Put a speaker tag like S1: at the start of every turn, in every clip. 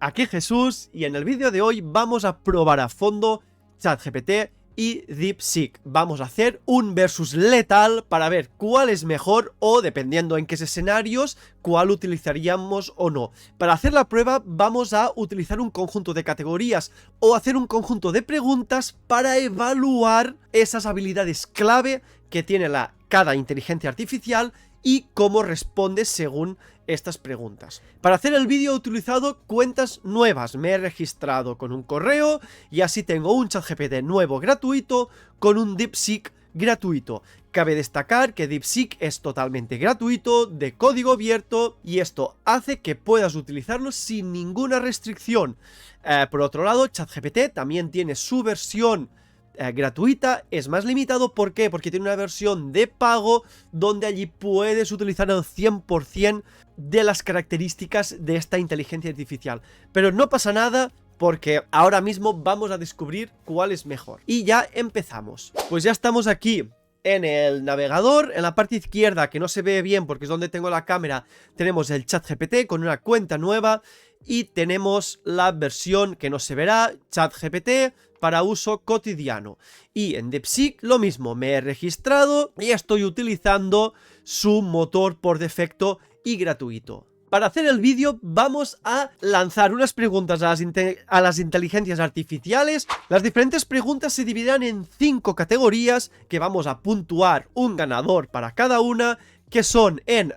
S1: Aquí Jesús y en el vídeo de hoy vamos a probar a fondo ChatGPT y DeepSeek. Vamos a hacer un versus letal para ver cuál es mejor o, dependiendo en qué escenarios, cuál utilizaríamos o no. Para hacer la prueba vamos a utilizar un conjunto de categorías o hacer un conjunto de preguntas para evaluar esas habilidades clave que tiene cada inteligencia artificial y cómo responde según estas preguntas. Para hacer el vídeo he utilizado cuentas nuevas, me he registrado con un correo y así tengo un ChatGPT nuevo gratuito con un DeepSeek gratuito. Cabe destacar que DeepSeek es totalmente gratuito, de código abierto, y esto hace que puedas utilizarlo sin ninguna restricción. Por otro lado, ChatGPT también tiene su versión gratuita, es más limitado. ¿Por qué? Porque tiene una versión de pago donde allí puedes utilizar el 100% de las características de esta inteligencia artificial. Pero no pasa nada porque ahora mismo vamos a descubrir cuál es mejor. Y ya empezamos. Pues ya estamos aquí en el navegador. En la parte izquierda, que no se ve bien porque es donde tengo la cámara, tenemos el ChatGPT con una cuenta nueva. Y tenemos la versión que no se verá, ChatGPT para uso cotidiano. Y en DeepSeek lo mismo, me he registrado y estoy utilizando su motor por defecto y gratuito. Para hacer el vídeo vamos a lanzar unas preguntas a las inteligencias artificiales. Las diferentes preguntas se dividirán en 5 categorías que vamos a puntuar un ganador para cada una, que son en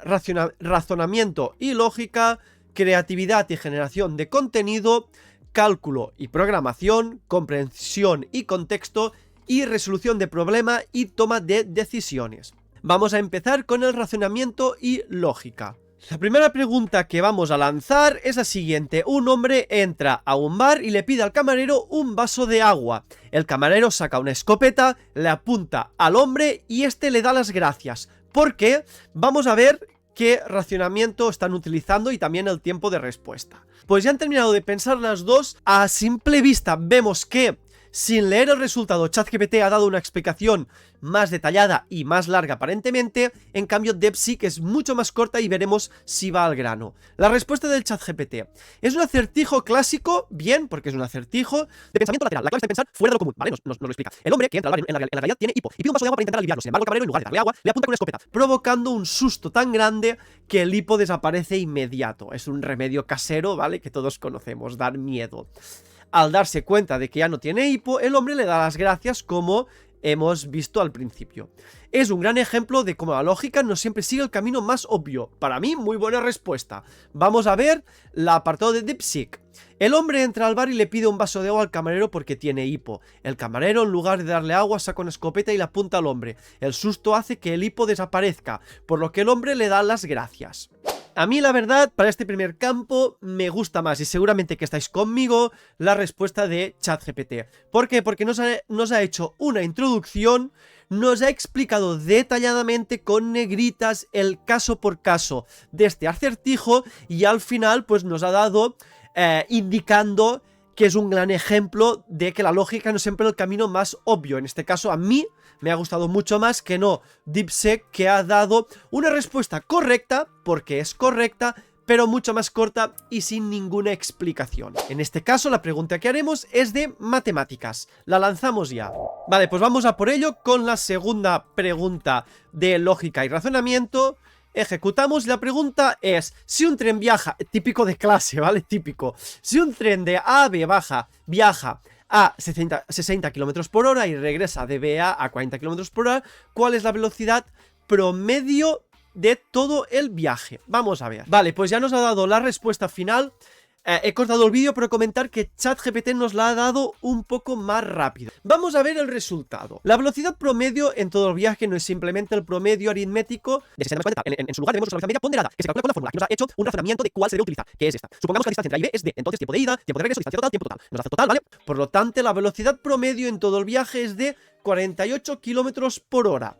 S1: razonamiento y lógica, creatividad y generación de contenido, cálculo y programación, comprensión y contexto, y resolución de problema y toma de decisiones. Vamos a empezar con el razonamiento y lógica. La primera pregunta que vamos a lanzar es la siguiente. Un hombre entra a un bar y le pide al camarero un vaso de agua. El camarero saca una escopeta, le apunta al hombre y este le da las gracias. ¿Por qué? Vamos a ver qué racionamiento están utilizando y también el tiempo de respuesta. Pues ya han terminado de pensar las dos. A simple vista vemos que, sin leer el resultado, ChatGPT ha dado una explicación más detallada y más larga aparentemente. En cambio, DeepSeek es mucho más corta y veremos si va al grano. La respuesta del ChatGPT es un acertijo clásico, bien, porque es un acertijo de pensamiento lateral. La clave está en pensar fuera de lo común, ¿vale? Nos lo explica. El hombre que entra al bar en la realidad tiene hipo y pide un vaso de agua para intentar aliviarlo. Sin embargo, el camarero, en lugar de darle agua, le apunta con una escopeta, provocando un susto tan grande que el hipo desaparece inmediato. Es un remedio casero, ¿vale? Que todos conocemos, dar miedo. Al darse cuenta de que ya no tiene hipo, el hombre le da las gracias, como hemos visto al principio. Es un gran ejemplo de cómo la lógica no siempre sigue el camino más obvio. Para mí, muy buena respuesta. Vamos a ver el apartado de DeepSeek. El hombre entra al bar y le pide un vaso de agua al camarero porque tiene hipo. El camarero, en lugar de darle agua, saca una escopeta y la apunta al hombre. El susto hace que el hipo desaparezca, por lo que el hombre le da las gracias. A mí, la verdad, para este primer campo me gusta más, y seguramente que estáis conmigo, la respuesta de ChatGPT. ¿Por qué? Porque nos ha hecho una introducción, nos ha explicado detalladamente con negritas el caso por caso de este acertijo y al final pues nos ha dado indicando que es un gran ejemplo de que la lógica no es siempre el camino más obvio. En este caso a mí me ha gustado mucho más que no DeepSeek, que ha dado una respuesta correcta, porque es correcta, pero mucho más corta y sin ninguna explicación. En este caso la pregunta que haremos es de matemáticas. La lanzamos ya. Vale, pues vamos a por ello con la segunda pregunta de lógica y razonamiento. Ejecutamos. La pregunta es: si un tren viaja, típico de clase, ¿vale? Típico. Si un tren de A a B viaja a 60 km por hora y regresa de B a 40 km por hora, ¿cuál es la velocidad promedio de todo el viaje? Vamos a ver. Vale, pues ya nos ha dado la respuesta final. He cortado el vídeo, pero comentar que ChatGPT nos la ha dado un poco más rápido. Vamos a ver el resultado. La velocidad promedio en todo el viaje no es simplemente el promedio aritmético de 60 más 40. En su lugar tenemos la velocidad media ponderada, que se calcula con la fórmula que nos ha hecho un razonamiento de cuál se debe utilizar, que es esta. Supongamos que la distancia entre A y B es D, entonces tiempo de ida, tiempo de regreso, distancia total, tiempo total. Nos hace total, ¿vale? Por lo tanto, la velocidad promedio en todo el viaje es de 48 km por hora.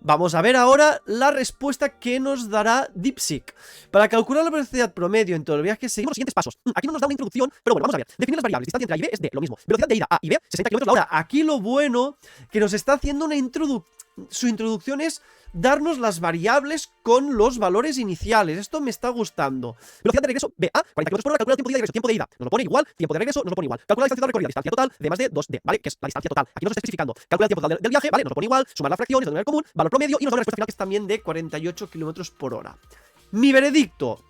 S1: Vamos a ver ahora la respuesta que nos dará DeepSeek. Para calcular la velocidad promedio en todo el viaje seguimos los siguientes pasos. Aquí no nos da una introducción, pero bueno, vamos a ver. Definir las variables. Distancia entre A y B es D, lo mismo. Velocidad de ida A y B, 60 km/h. Aquí lo bueno que nos está haciendo una introducción. su introducción es darnos las variables con los valores iniciales. Esto me está gustando. Velocidad de regreso, BA, 40 km por hora, calcula el tiempo de ida y regreso. Tiempo de ida nos lo pone igual, tiempo de regreso nos lo pone igual. Calcula la distancia total recorrida, distancia total de más de 2D, ¿vale? Que es la distancia total. Aquí nos está especificando. Calcula el tiempo total del viaje, ¿vale? Nos lo pone igual, sumar las fracciones, el número común, valor promedio y nos da una respuesta final que es también de 48 km por hora. Mi veredicto.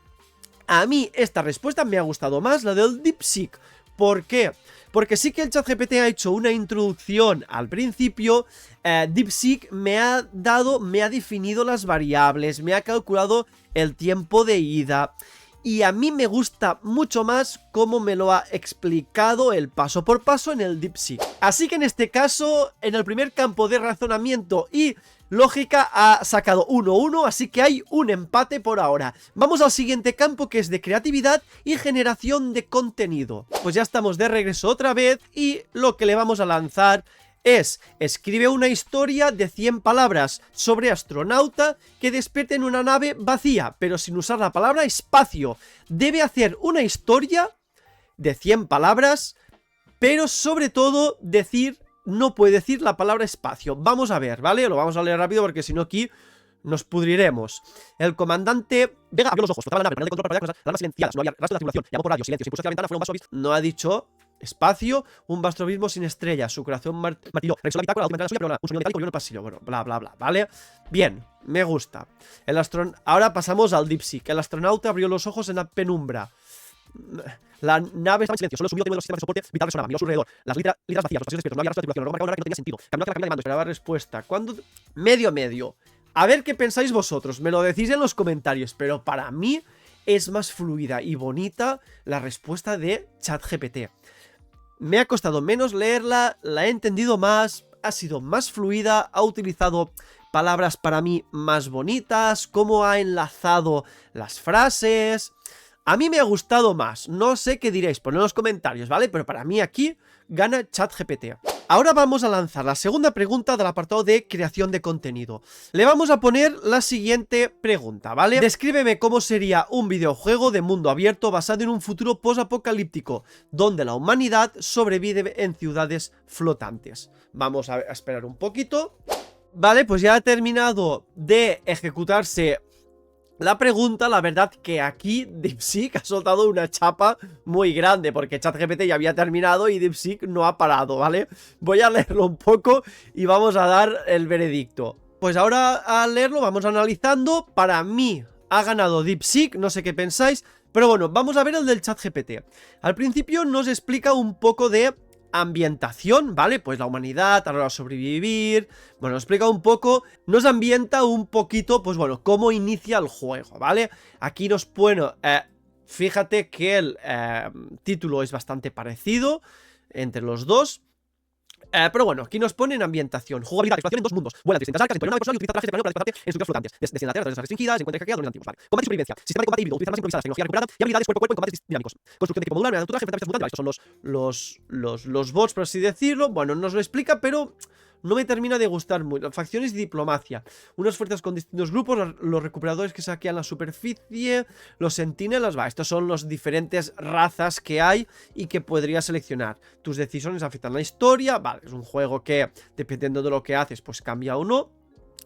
S1: A mí esta respuesta me ha gustado más, la del DeepSeek. ¿Por qué? Porque sí que el ChatGPT ha hecho una introducción al principio, DeepSeek me ha definido las variables, me ha calculado el tiempo de ida. Y a mí me gusta mucho más cómo me lo ha explicado el paso por paso en el DeepSeek. Así que en este caso, en el primer campo de razonamiento y lógica ha sacado 1-1, así que hay un empate por ahora. Vamos al siguiente campo, que es de creatividad y generación de contenido. Pues ya estamos de regreso otra vez y lo que le vamos a lanzar es: escribe una historia de 100 palabras sobre astronauta que despierte en una nave vacía, pero sin usar la palabra espacio. Debe hacer una historia de 100 palabras, pero sobre todo no puede decir la palabra espacio. Vamos a ver, ¿vale? Lo vamos a leer rápido porque si no aquí nos pudriremos. El comandante Vega abrió los ojos, flotaba la nave, panel de control para cosas, alarmas silenciadas, no había rastro de tripulación, llamó por radio, silencio, se puso a la ventana, fue un vaso abismo. No ha dicho espacio, un vasto abismo sin estrellas, su corazón martilló, revisó la bitácora, la última entrada suya, pero un sonido metálico y en el pasillo. Bueno, bla, bla, bla, ¿vale? Bien, me gusta. Ahora pasamos al DeepSeek. El astronauta abrió los ojos en la penumbra. La nave estaba en silencio, solo subió uno de los sistemas de soporte vital resonaba, miró a su alrededor, las letras vacías, los pasillos despiertos, no había rastro de tripulación, luego marcaba una hora que no tenía sentido. Caminó hacia la cabina de mando, esperaba respuesta. ¿Cuándo? Medio. A ver qué pensáis vosotros, me lo decís en los comentarios, pero para mí es más fluida y bonita la respuesta de ChatGPT. Me ha costado menos leerla, la he entendido más, ha sido más fluida, ha utilizado palabras para mí más bonitas, cómo ha enlazado las frases. A mí me ha gustado más, no sé qué diréis, poned en los comentarios, ¿vale? Pero para mí aquí gana ChatGPT. Ahora vamos a lanzar la segunda pregunta del apartado de creación de contenido. Le vamos a poner la siguiente pregunta, ¿vale? Descríbeme cómo sería un videojuego de mundo abierto basado en un futuro post-apocalíptico, donde la humanidad sobrevive en ciudades flotantes. Vamos a esperar un poquito. Vale, pues ya ha terminado de ejecutarse la pregunta. La verdad que aquí DeepSeek ha soltado una chapa muy grande, porque ChatGPT ya había terminado y DeepSeek no ha parado, ¿vale? Voy a leerlo un poco y vamos a dar el veredicto. Pues ahora al leerlo vamos analizando. Para mí ha ganado DeepSeek, no sé qué pensáis, pero bueno, vamos a ver el del ChatGPT. Al principio nos explica un poco de ambientación, ¿vale? Pues la humanidad, a la hora de sobrevivir. Bueno, nos explica un poco, nos ambienta un poquito, pues bueno, cómo inicia el juego, ¿vale? Aquí nos pone, fíjate que el título es bastante parecido entre los dos. Pero bueno, aquí nos pone en ambientación. Jugabilidad, exploración en dos mundos. Vuela en distintas arcas, empollona de personal y utiliza trajes de planeo para desplazarte en estructuras flotantes. Desde la Tierra, tras las restringidas, se encuentra hackeado en antiguos. Vale. Combate y supervivencia. Sistema de combate híbrido. Utilizar más improvisadas, tecnología recuperada y habilidades cuerpo a cuerpo en combates dinámicos. Construcción de equipo modular, mediante traje, enfrentamientos mutantes. Vale, estos son los bots, por así decirlo. Bueno, nos lo explica, pero no me termina de gustar mucho. Facciones y diplomacia. Unas fuerzas con distintos grupos. Los recuperadores que saquean la superficie. Los sentinelas. Va, estos son las diferentes razas que hay y que podrías seleccionar. Tus decisiones afectan la historia. Vale, es un juego que, dependiendo de lo que haces, pues cambia o no.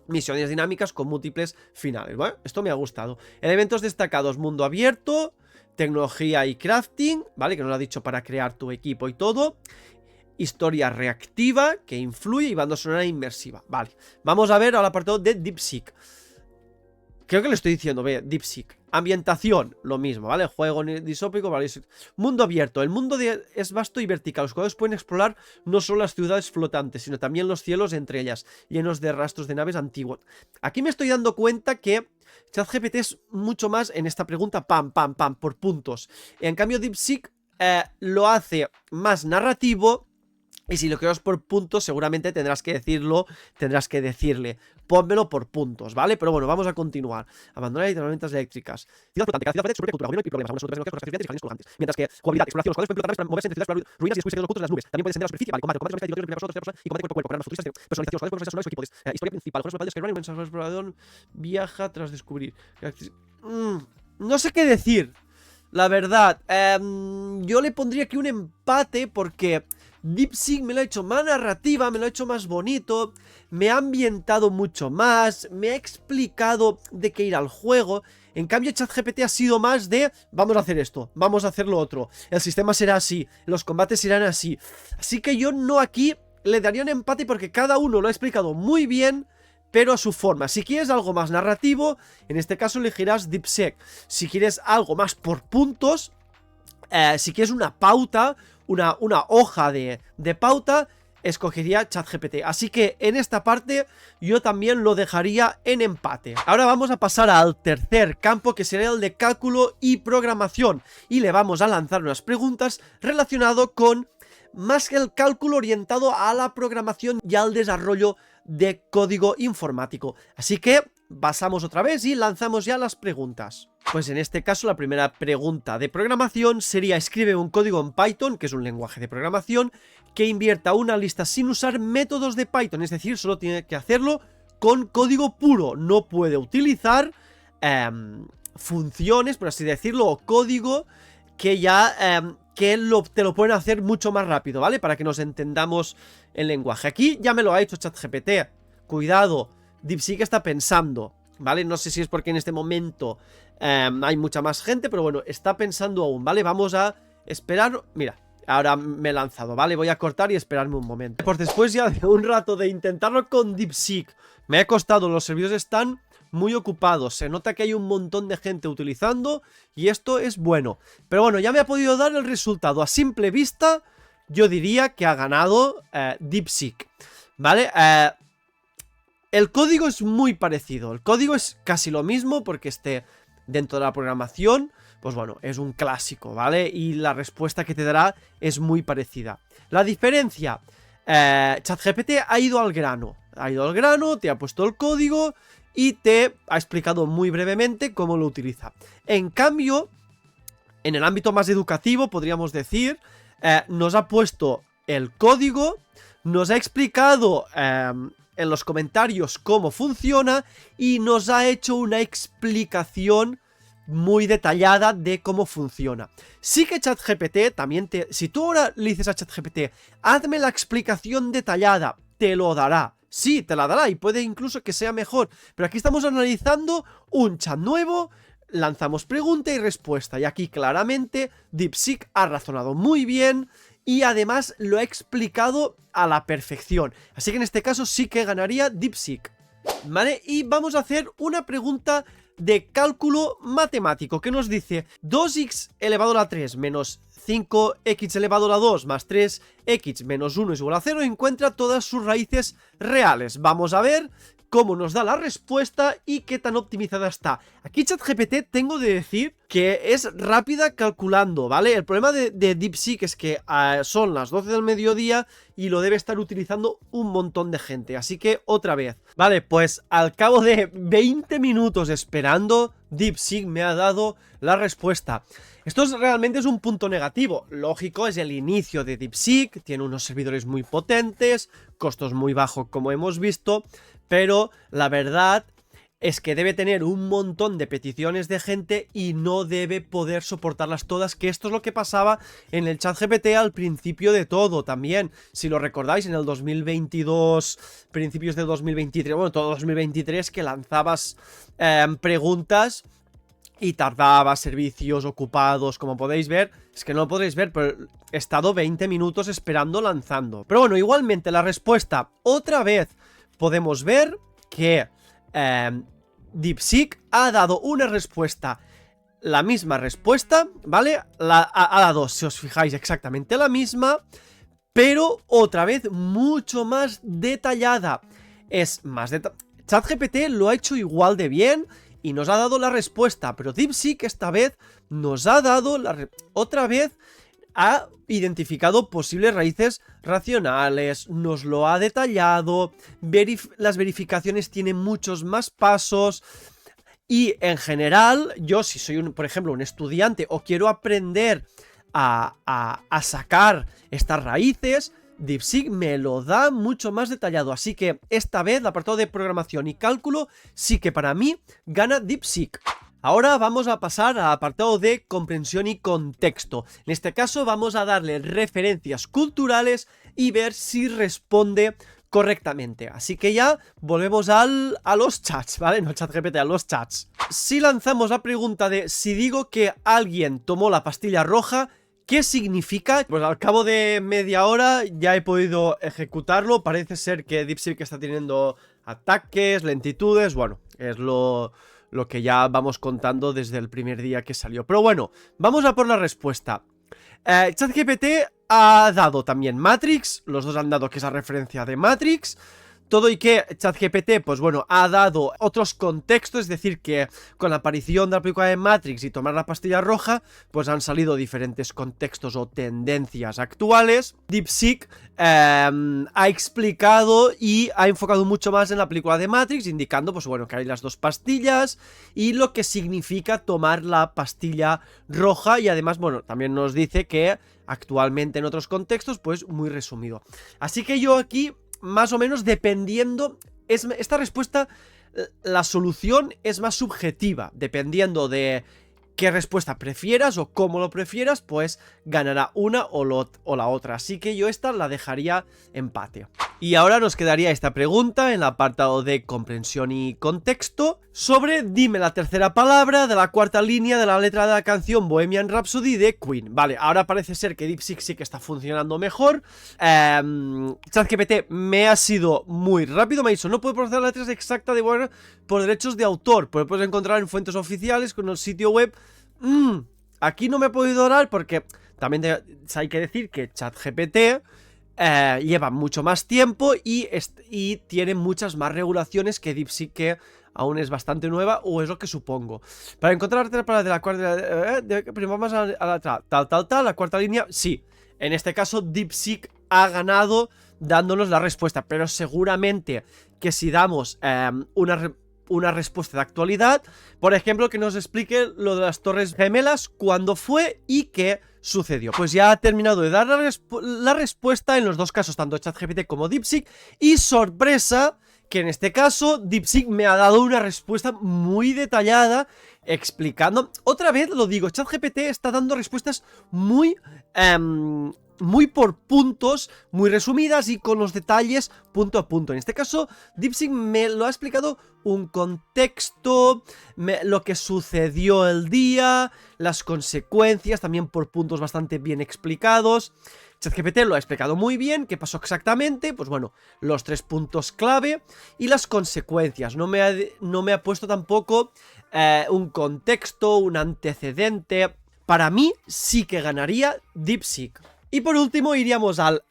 S1: Misiones dinámicas con múltiples finales. Bueno, esto me ha gustado. Elementos destacados. Mundo abierto. Tecnología y crafting. Vale, que nos lo ha dicho para crear tu equipo y todo. Historia reactiva, que influye, y banda sonora inmersiva. Vale, vamos a ver al apartado de DeepSeek. Creo que le estoy diciendo, ve, DeepSeek. Ambientación, lo mismo, ¿vale? Juego disópico, ¿vale? Mundo abierto. El mundo es vasto y vertical. Los jugadores pueden explorar no solo las ciudades flotantes, sino también los cielos entre ellas, llenos de rastros de naves antiguas. Aquí me estoy dando cuenta que ChatGPT es mucho más en esta pregunta, pam, por puntos. En cambio, DeepSeek lo hace más narrativo. Y si lo quieres por puntos, seguramente tendrás que decirlo, tendrás que decirle, pónmelo por puntos, ¿vale? Pero bueno, vamos a continuar. Abandonar las herramientas eléctricas. Ciudad flotante, cada ciudad flotante, supercultura, gobierno y problemas. Algunas otras tecnologías, y jardines colgantes. Mientras que jugabilidad, exploración, los jugadores pueden pilotar naves para moverse entre ciudades, ruinas y descubrirse los puntos de las nubes. También puedes descender a la superficie, vale, combate, y combate cuerpo a cuerpo, armas futuristas, personalización, los jugadores son equipos. Historia principal, los jugadores que un mensaje de explorador viaja tras descubrir. No sé qué decir. La verdad, yo le pondría aquí un empate porque DeepSeek me lo ha hecho más narrativa, me lo ha hecho más bonito, me ha ambientado mucho más, me ha explicado de qué ir al juego. En cambio, ChatGPT ha sido más de, vamos a hacer esto, vamos a hacer lo otro, el sistema será así, los combates serán así. Así que yo no aquí le daría un empate porque cada uno lo ha explicado muy bien, pero a su forma. Si quieres algo más narrativo, en este caso elegirás DeepSeek. Si quieres algo más por puntos, si quieres una pauta, una hoja de pauta, escogería ChatGPT. Así que en esta parte yo también lo dejaría en empate. Ahora vamos a pasar al tercer campo, que sería el de cálculo y programación. Y le vamos a lanzar unas preguntas relacionadas con más que el cálculo, orientado a la programación y al desarrollo de código informático. Así que pasamos otra vez y lanzamos ya las preguntas. Pues en este caso la primera pregunta de programación sería: escribe un código en Python, que es un lenguaje de programación, que invierta una lista sin usar métodos de Python, es decir, solo tiene que hacerlo con código puro, no puede utilizar funciones, por así decirlo, o código que ya te lo pueden hacer mucho más rápido, ¿vale? Para que nos entendamos el lenguaje. Aquí ya me lo ha hecho ChatGPT. Cuidado, DeepSeek está pensando, ¿vale? No sé si es porque en este momento hay mucha más gente, pero bueno, está pensando aún, ¿vale? Vamos a esperar. Mira, ahora me he lanzado, ¿vale? Voy a cortar y esperarme un momento. Pues después ya de un rato de intentarlo con DeepSeek, me ha costado, los servidores están muy ocupados, se nota que hay un montón de gente utilizando y esto es bueno. Pero bueno, ya me ha podido dar el resultado. A simple vista, yo diría que ha ganado DeepSeek, ¿vale? El código es muy parecido, el código es casi lo mismo porque esté dentro de la programación, pues bueno, es un clásico, ¿vale? Y la respuesta que te dará es muy parecida. La diferencia, ChatGPT ha ido al grano, te ha puesto el código y te ha explicado muy brevemente cómo lo utiliza. En cambio, en el ámbito más educativo, podríamos decir, nos ha puesto el código, nos ha explicado en los comentarios cómo funciona y nos ha hecho una explicación muy detallada de cómo funciona. Sí que ChatGPT también si tú ahora le dices a ChatGPT, hazme la explicación detallada, te lo dará. Sí, te la dará y puede incluso que sea mejor. Pero aquí estamos analizando un chat nuevo, lanzamos pregunta y respuesta. Y aquí claramente DeepSeek ha razonado muy bien y además lo ha explicado a la perfección. Así que en este caso sí que ganaría DeepSeek, ¿vale? Y vamos a hacer una pregunta de cálculo matemático que nos dice 2x elevado a la 3 menos 5x elevado a la 2 más 3x menos 1 es igual a 0, encuentra todas sus raíces reales. Vamos a ver cómo nos da la respuesta y qué tan optimizada está. Aquí ChatGPT tengo de decir que es rápida calculando, ¿vale? El problema de DeepSeek es que son las 12 del mediodía y lo debe estar utilizando un montón de gente. Así que otra vez, vale, pues al cabo de 20 minutos esperando, DeepSeek me ha dado la respuesta. Esto realmente es un punto negativo. Lógico, es el inicio de DeepSeek, tiene unos servidores muy potentes, costos muy bajos como hemos visto, pero la verdad es que debe tener un montón de peticiones de gente y no debe poder soportarlas todas, que esto es lo que pasaba en el ChatGPT al principio de todo también. Si lo recordáis, en el 2022, principios de 2023, bueno, todo 2023, que lanzabas preguntas y tardaba, servicios ocupados, como podéis ver. Es que no lo podréis ver, pero he estado 20 minutos esperando lanzando. Pero bueno, igualmente la respuesta, otra vez podemos ver que DeepSeek ha dado una respuesta, la misma respuesta, ¿vale? Ha dado, si os fijáis, exactamente la misma, pero otra vez mucho más detallada. Es más detallada. ChatGPT lo ha hecho igual de bien y nos ha dado la respuesta, pero DeepSeek esta vez nos ha dado otra vez ha identificado posibles raíces racionales, nos lo ha detallado, las verificaciones tienen muchos más pasos y en general yo si soy por ejemplo un estudiante o quiero aprender a sacar estas raíces, DeepSeek me lo da mucho más detallado, así que esta vez el apartado de programación y cálculo sí que para mí gana DeepSeek. Ahora vamos a pasar al apartado de comprensión y contexto. En este caso vamos a darle referencias culturales y ver si responde correctamente. Así que ya volvemos a los chats, ¿vale? No ChatGPT, a los chats. Si lanzamos la pregunta de si digo que alguien tomó la pastilla roja, ¿qué significa? Pues al cabo de media hora ya he podido ejecutarlo. Parece ser que DeepSeek está teniendo ataques, lentitudes. Bueno, es lo que ya vamos contando desde el primer día que salió. Pero bueno, vamos a por la respuesta. ChatGPT ha dado también Matrix. Los dos han dado que esa referencia de Matrix. Todo y que ChatGPT, pues bueno, ha dado otros contextos, es decir, que con la aparición de la película de Matrix y tomar la pastilla roja, pues han salido diferentes contextos o tendencias actuales. DeepSeek ha explicado y ha enfocado mucho más en la película de Matrix, indicando, pues bueno, que hay las dos pastillas y lo que significa tomar la pastilla roja, y además, bueno, también nos dice que actualmente en otros contextos, pues muy resumido. Así que yo aquí, más o menos, dependiendo, esta respuesta, la solución es más subjetiva, dependiendo de qué respuesta prefieras o cómo lo prefieras, pues ganará una o la otra. Así que yo esta la dejaría empate. Y ahora nos quedaría esta pregunta en el apartado de comprensión y contexto sobre dime la tercera palabra de la cuarta línea de la letra de la canción Bohemian Rhapsody de Queen. Vale, ahora parece ser que DeepSeek sí que está funcionando mejor. ChatGPT me ha sido muy rápido, me ha dicho no puedo procesar las letras exactas de Bohemian por derechos de autor, pero puedes encontrar en fuentes oficiales con el sitio web. Aquí no me he podido dar porque también hay que decir que ChatGPT lleva mucho más tiempo y tiene muchas más regulaciones que DeepSeek, que aún es bastante nueva, o es lo que supongo. Para encontrar la tercera palabra de la cuarta, primero vamos a la la cuarta línea, sí. En este caso DeepSeek ha ganado dándonos la respuesta, pero seguramente que si damos una respuesta de actualidad, por ejemplo, que nos explique lo de las Torres Gemelas, cuándo fue y qué sucedió. Pues ya ha terminado de dar la respuesta en los dos casos, tanto ChatGPT como DeepSeek, y sorpresa, que en este caso DeepSeek me ha dado una respuesta muy detallada explicando, otra vez lo digo, ChatGPT está dando respuestas muy por puntos, muy resumidas y con los detalles punto a punto. En este caso, DeepSeek me lo ha explicado un contexto, lo que sucedió el día, las consecuencias, también por puntos bastante bien explicados. ChatGPT lo ha explicado muy bien, qué pasó exactamente, pues bueno, los 3 puntos clave y las consecuencias. No me ha puesto tampoco un contexto, un antecedente. Para mí sí que ganaría DeepSeek. Y por último iríamos al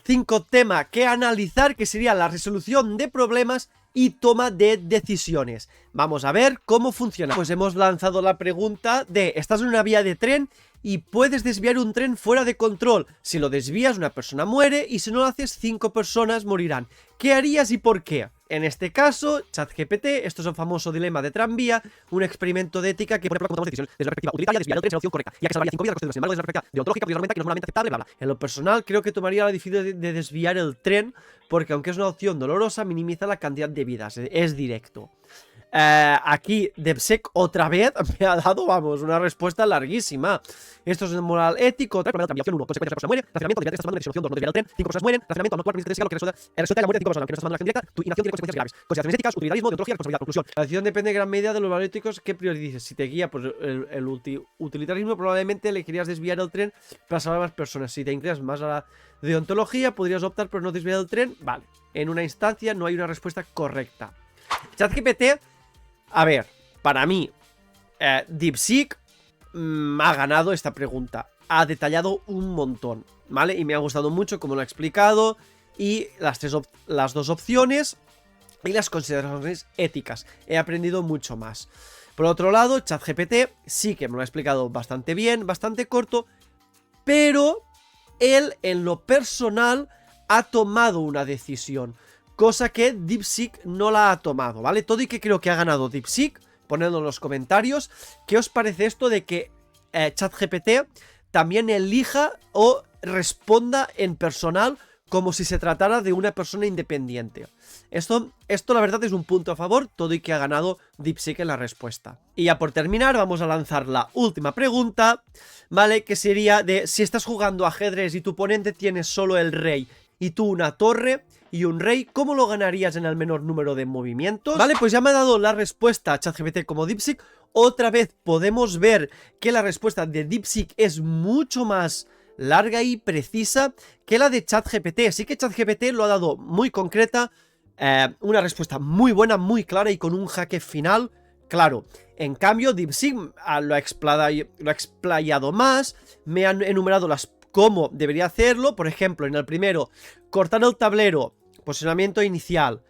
S1: 5 tema que analizar, que sería la resolución de problemas y toma de decisiones. Vamos a ver cómo funciona. Pues hemos lanzado la pregunta de estás en una vía de tren y puedes desviar un tren fuera de control. Si lo desvías, una persona muere, y si no lo haces, 5 personas morirán. ¿Qué harías y por qué? En este caso, ChatGPT, esto es un famoso dilema de tranvía, un experimento de ética que pone a prueba cómo tomamos decisiones desde la perspectiva utilitaria, desviar el tren es la opción correcta, ya que salvaría 5 vidas, sin embargo, desde la perspectiva deontológica, pues realmente que no es moralmente aceptable, bla bla. En lo personal, creo que tomaría la decisión de desviar el tren, porque aunque es una opción dolorosa, minimiza la cantidad de vidas, es directo. Aquí DeepSeek otra vez me ha dado, vamos, una respuesta larguísima. Esto es moral ético, opción 1, consecuencias, la persona muere, racionamiento, desviar el tren, opción 2, no desviar el tren, 5 personas mueren, racionamiento, no actuar por lo que resulta de la muerte de 5 personas, aunque no estás tomando la acción directa, tu inacción tiene consecuencias graves. Consideraciones éticas, utilitarismo, deontología, responsabilidad. Conclusión. La decisión depende de gran medida de los valores éticos que priorices. Si te guía por el utilitarismo, probablemente elegirías desviar el tren para salvar a más personas. Si te inclinas más a la deontología, podrías optar por no desviar el tren. Vale, en una instancia no hay una respuesta correcta. ChatGPT, a ver, para mí, DeepSeek ha ganado esta pregunta. Ha detallado un montón, ¿vale? Y me ha gustado mucho cómo lo ha explicado. Y las dos opciones y las consideraciones éticas. He aprendido mucho más. Por otro lado, ChatGPT sí que me lo ha explicado bastante bien, bastante corto, pero él en lo personal ha tomado una decisión, cosa que DeepSeek no la ha tomado, ¿vale? Todo y que creo que ha ganado DeepSeek, ponedlo en los comentarios. ¿Qué os parece esto de que ChatGPT también elija o responda en personal como si se tratara de una persona independiente. Esto la verdad es un punto a favor, todo y que ha ganado DeepSeek en la respuesta. Y ya por terminar vamos a lanzar la última pregunta, ¿vale? Que sería de si estás jugando ajedrez y tu oponente tiene solo el rey y tú una torre y un rey, ¿cómo lo ganarías en el menor número de movimientos? Vale, pues ya me ha dado la respuesta a ChatGPT como DeepSeek. Otra vez podemos ver que la respuesta de DeepSeek es mucho más larga y precisa que la de ChatGPT. Así que ChatGPT lo ha dado muy concreta, una respuesta muy buena, muy clara y con un jaque final claro. En cambio, DeepSeek lo ha explayado más, me han enumerado cómo debería hacerlo. Por ejemplo, en el primero, cortar el tablero, posicionamiento inicial,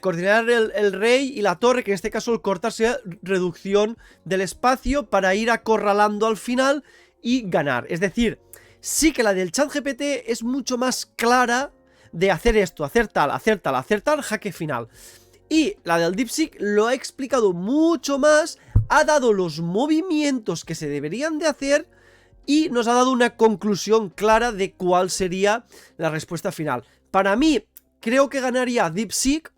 S1: coordinar el rey y la torre, que en este caso el cortar sería reducción del espacio para ir acorralando al final y ganar. Es decir, sí que la del ChatGPT es mucho más clara de hacer esto, hacer tal, jaque final. Y la del DeepSeek lo ha explicado mucho más, ha dado los movimientos que se deberían de hacer y nos ha dado una conclusión clara de cuál sería la respuesta final. Para mí, creo que ganaría DeepSeek,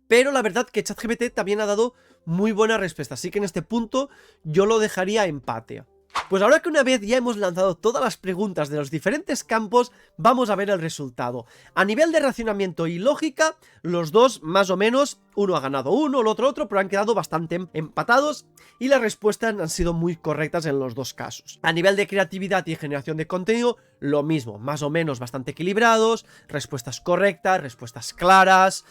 S1: pero la verdad que ChatGPT también ha dado muy buena respuesta, así que en este punto yo lo dejaría empate. Pues ahora que una vez ya hemos lanzado todas las preguntas de los diferentes campos, vamos a ver el resultado. A nivel de racionamiento y lógica, los dos más o menos, uno ha ganado uno, el otro, pero han quedado bastante empatados y las respuestas han sido muy correctas en los dos casos. A nivel de creatividad y generación de contenido, lo mismo, más o menos bastante equilibrados, respuestas correctas, respuestas claras.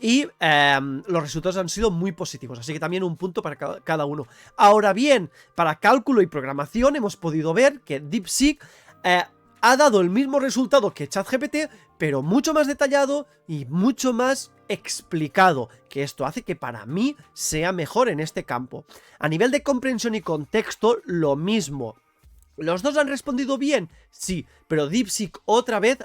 S1: Y los resultados han sido muy positivos, así que también un punto para cada uno. Ahora bien, para cálculo y programación hemos podido ver que DeepSeek ha dado el mismo resultado que ChatGPT, pero mucho más detallado y mucho más explicado, que esto hace que para mí sea mejor en este campo. A nivel de comprensión y contexto, lo mismo. ¿Los dos han respondido bien? Sí, pero DeepSeek otra vez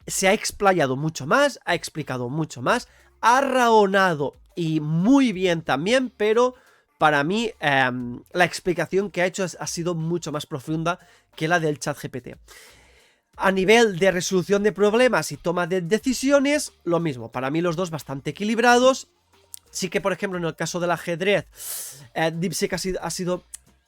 S1: se ha explayado mucho más, ha explicado mucho más, ha raonado y muy bien también, pero para mí la explicación que ha hecho ha sido mucho más profunda que la del ChatGPT. A nivel de resolución de problemas y toma de decisiones, lo mismo, para mí los dos bastante equilibrados. Sí que, por ejemplo, en el caso del ajedrez, DeepSeek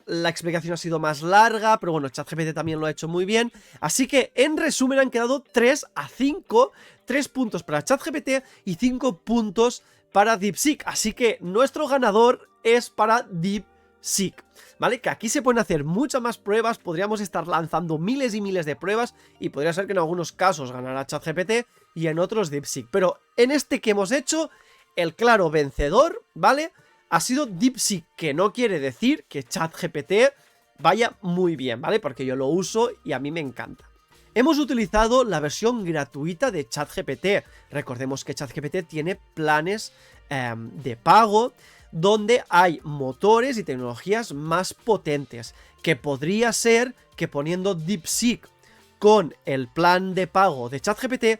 S1: la explicación ha sido más larga, pero bueno, ChatGPT también lo ha hecho muy bien. Así que, en resumen, han quedado 3-5, 3 puntos para ChatGPT y 5 puntos para DeepSeek. Así que nuestro ganador es para DeepSeek, ¿vale? Que aquí se pueden hacer muchas más pruebas, podríamos estar lanzando miles y miles de pruebas y podría ser que en algunos casos ganara ChatGPT y en otros DeepSeek. Pero en este que hemos hecho, el claro vencedor, ¿vale?, ha sido DeepSeek, que no quiere decir que ChatGPT vaya muy bien, ¿vale? Porque yo lo uso y a mí me encanta. Hemos utilizado la versión gratuita de ChatGPT. Recordemos que ChatGPT tiene planes de pago donde hay motores y tecnologías más potentes, que podría ser que poniendo DeepSeek con el plan de pago de ChatGPT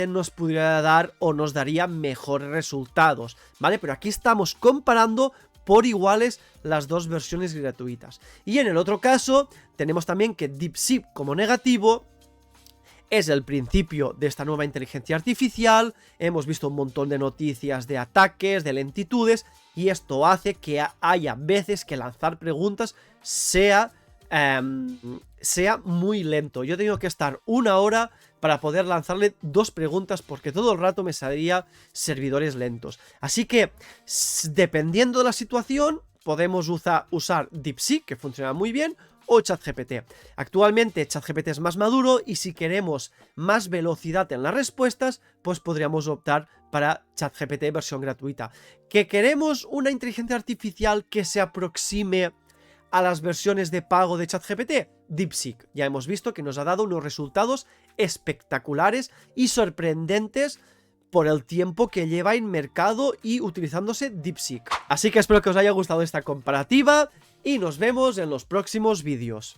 S1: nos pudiera dar o nos daría mejores resultados, ¿vale? Pero aquí estamos comparando por iguales las dos versiones gratuitas. Y en el otro caso, tenemos también que DeepSeek como negativo es el principio de esta nueva inteligencia artificial. Hemos visto un montón de noticias de ataques, de lentitudes, y esto hace que haya veces que lanzar preguntas sea muy lento. Yo he tenido que estar 1 hora para poder lanzarle 2 preguntas porque todo el rato me salía servidores lentos. Así que, dependiendo de la situación, podemos usar DeepSeek, que funciona muy bien, o ChatGPT. Actualmente ChatGPT es más maduro y si queremos más velocidad en las respuestas, pues podríamos optar para ChatGPT versión gratuita. ¿Que queremos una inteligencia artificial que se aproxime a las versiones de pago de ChatGPT? DeepSeek. Ya hemos visto que nos ha dado unos resultados espectaculares y sorprendentes por el tiempo que lleva en mercado y utilizándose DeepSeek. Así que espero que os haya gustado esta comparativa y nos vemos en los próximos vídeos.